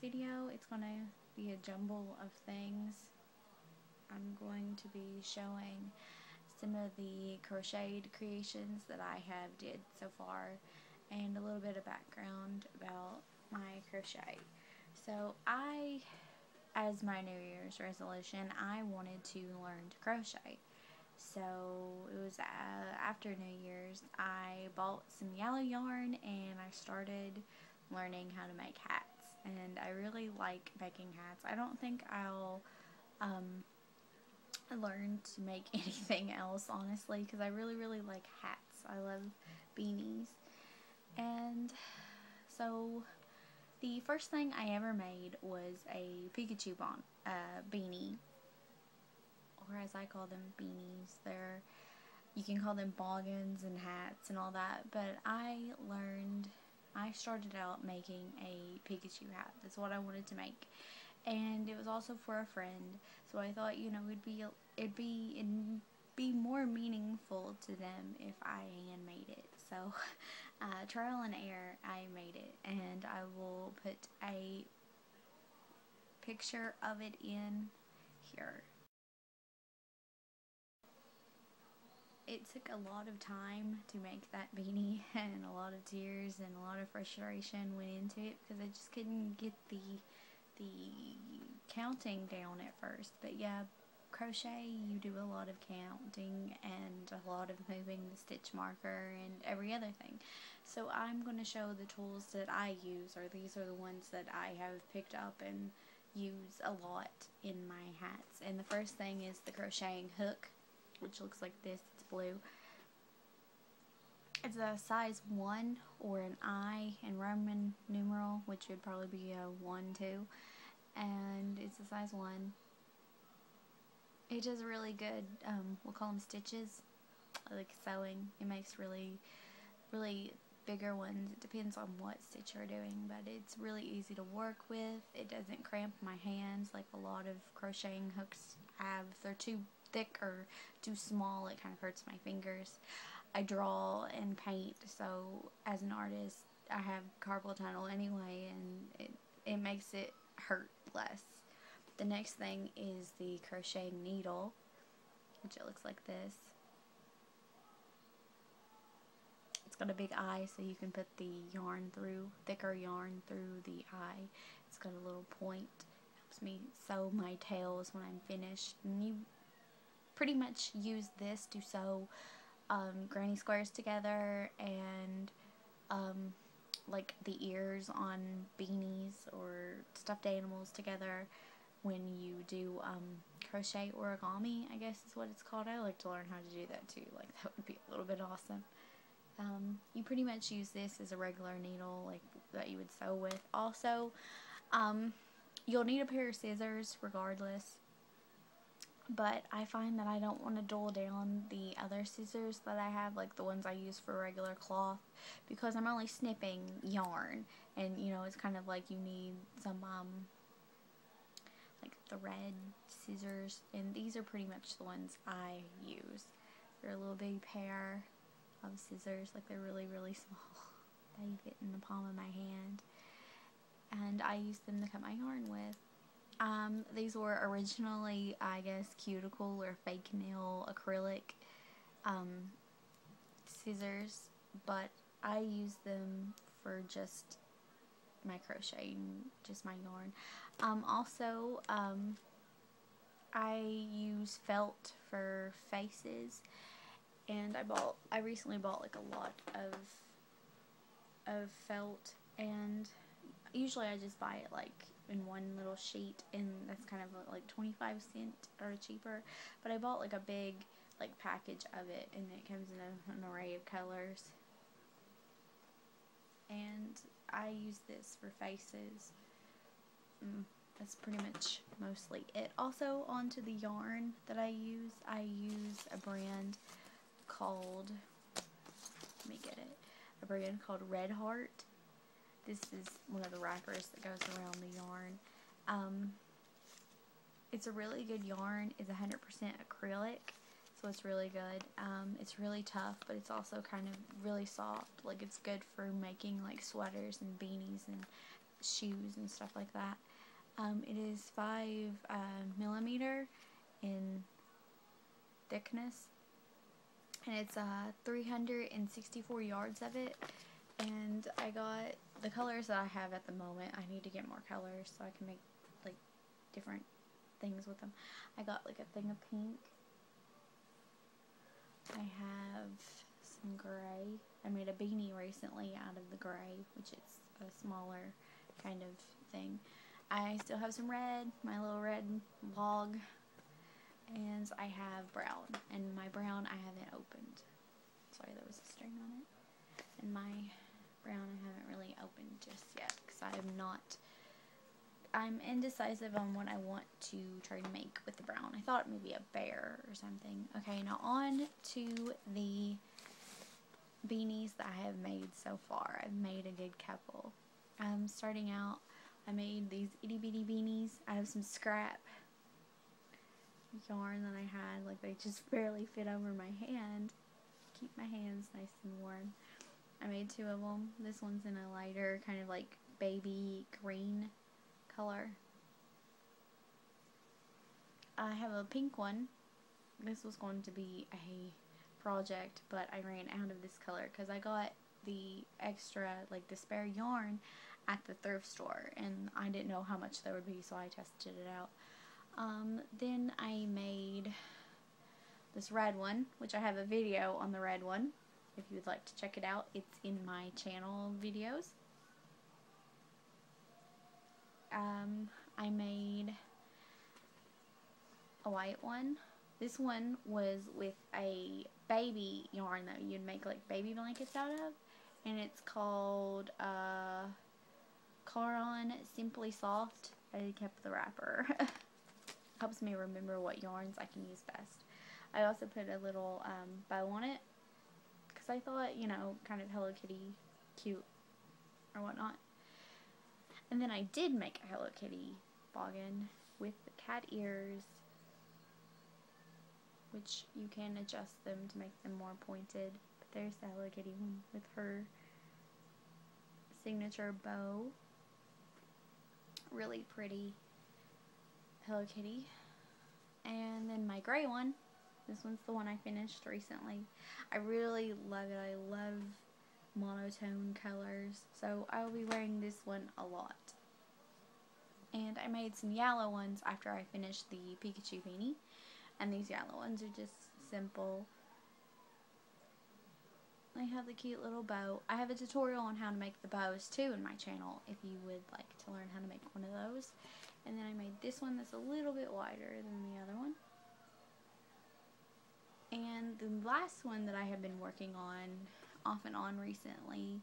video. It's going to be a jumble of things. I'm going to be showing some of the crocheted creations that I have did so far, and a little bit of background about my crochet. So as my New Year's resolution, I wanted to learn to crochet. So it was after New Year's, I bought some yellow yarn and I started learning how to make hats. And I really like making hats. I don't think I'll learn to make anything else, honestly, because I really like hats. I love beanies. And so the first thing I ever made was a Pikachu beanie, or as I call them, beanies. You can call them boggins and hats and all that, but I started out making a Pikachu hat. That's what I wanted to make, and it was also for a friend. So I thought, it'd be more meaningful to them if I handmade it. So trial and error, I made it, and I will put a picture of it in here. It took a lot of time to make that beanie, and a lot of tears and a lot of frustration went into it because I just couldn't get the counting down at first. But yeah, crochet, you do a lot of counting and a lot of moving the stitch marker and every other thing. So I'm going to show the tools that I use, or these are the ones that I have picked up and use a lot in my hats. And the first thing is the crocheting hook, which looks like this. It's blue. It's a size 1 or an I in Roman numeral, which would probably be a 1, 2, and it's a size 1. It does really good, we'll call them stitches, like sewing. It makes really bigger ones. It depends on what stitch you're doing, but it's really easy to work with. It doesn't cramp my hands like a lot of crocheting hooks have. If they're too thick or too small, it kind of hurts my fingers. I draw and paint, so as an artist, I have carpal tunnel anyway, and it makes it hurt less. The next thing is the crocheting needle, which it looks like this. It's got a big eye, so you can put the thicker yarn through the eye. It's got a little point. Helps me sew my tails when I'm finished. And you pretty much use this to sew granny squares together, and like the ears on beanies or stuffed animals together when you do crochet origami, I guess is what it's called. I like to learn how to do that too. Like, that would be a little bit awesome. You pretty much use this as a regular needle, like that you would sew with. Also, you'll need a pair of scissors regardless, but I find that I don't want to dull down the other scissors that I have, like the ones I use for regular cloth, because I'm only snipping yarn, and it's kind of like you need some like thread scissors, and these are pretty much the ones I use. They're a little bitty pair of scissors, like they're really small. They fit in the palm of my hand, and I use them to cut my yarn with. These were originally, I guess, cuticle or fake nail acrylic scissors, but I use them for just my crocheting, just my yarn. Also, I use felt for faces, and I recently bought like a lot of felt, and usually I just buy it like in one little sheet, and that's kind of like 25 cents or cheaper, but I bought like a big like package of it, and it comes in an array of colors, and I use this for faces. That's pretty much mostly it. Also, onto the yarn that I use a brand called, let me get it, a brand called Red Heart. This is one of the wrappers that goes around the yarn. It's a really good yarn. It's 100% acrylic, so it's really good. It's really tough, but it's also kind of really soft. Like, it's good for making like sweaters and beanies and shoes and stuff like that. It is 5 millimeter in thickness, and it's 364 yards of it. And I got the colors that I have at the moment. I need to get more colors so I can make like different things with them. I got like a thing of pink. I have some gray. I made a beanie recently out of the gray, which is a smaller kind of thing. I still have some red, my little red log, and I have brown, and my brown I haven't opened. Sorry, there was a string on it. And my brown I haven't really opened just yet, because I'm indecisive on what I want to try to make with the brown. I thought maybe a bear or something. Okay, now on to the beanies that I have made so far. I've made a good couple. Starting out, I made these itty bitty beanies out of some scrap yarn that I had. Like, they just barely fit over my hand. Keep my hands nice and warm. I made 2 of them. This one's in a lighter kind of like baby green color. I have a pink one. This was going to be a project, but I ran out of this color because I got the extra, like the spare yarn at the thrift store, and I didn't know how much there would be, so I tested it out. Then I made this red one, which I have a video on the red one. If you would like to check it out, it's in my channel videos. I made a white one. This one was with a baby yarn that you'd make like baby blankets out of, and it's called Caron Simply Soft. I kept the wrapper. Helps me remember what yarns I can use best. I also put a little bow on it, because I thought, you know, kind of Hello Kitty cute or whatnot. And then I did make a Hello Kitty boggin with the cat ears, which you can adjust them to make them more pointed. But there's the Hello Kitty one with her signature bow. Really pretty Hello Kitty. And then my gray one. This one's the one I finished recently. I really love it. I love monotone colors, so I will be wearing this one a lot. And I made some yellow ones after I finished the Pikachu beanie, and these yellow ones are just simple. They have the cute little bow. I have a tutorial on how to make the bows too in my channel if you would like to learn how to make one of those. And then I made this one that's a little bit wider than the other one. And the last one that I have been working on off and on recently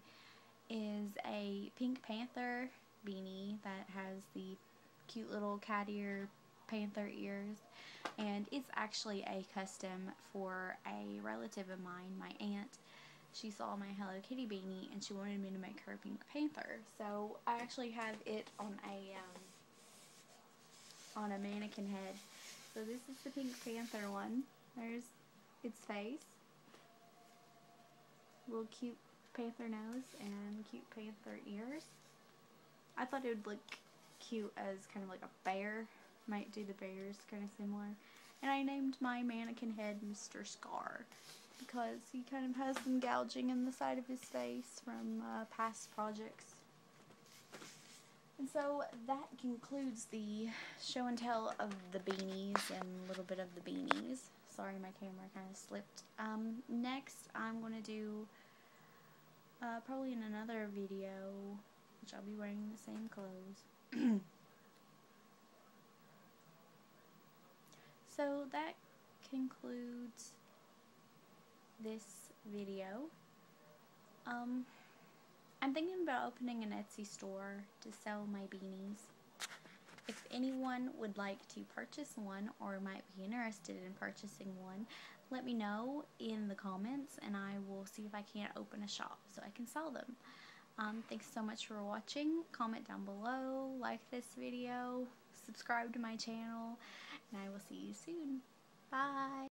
is a Pink Panther beanie that has the cute little cat ear panther ears, and it's actually a custom for a relative of mine, my aunt. She saw my Hello Kitty beanie and she wanted me to make her a Pink Panther, so I actually have it on a mannequin head. So this is the Pink Panther one. There's its face, little cute panther nose and cute panther ears. I thought it would look cute as kind of like a bear. Might do the bears kind of similar. And I named my mannequin head Mr. Scar because he kind of has some gouging in the side of his face from past projects. And so that concludes the show and tell of the beanies and a little bit of the beanies. Sorry, my camera kind of slipped. Next, I'm going to do, probably in another video, which I'll be wearing the same clothes. So that concludes this video. I'm thinking about opening an Etsy store to sell my beanies. If anyone would like to purchase one or might be interested in purchasing one, let me know in the comments and I will see if I can't open a shop so I can sell them. Thanks so much for watching. Comment down below, like this video, subscribe to my channel, and I will see you soon. Bye!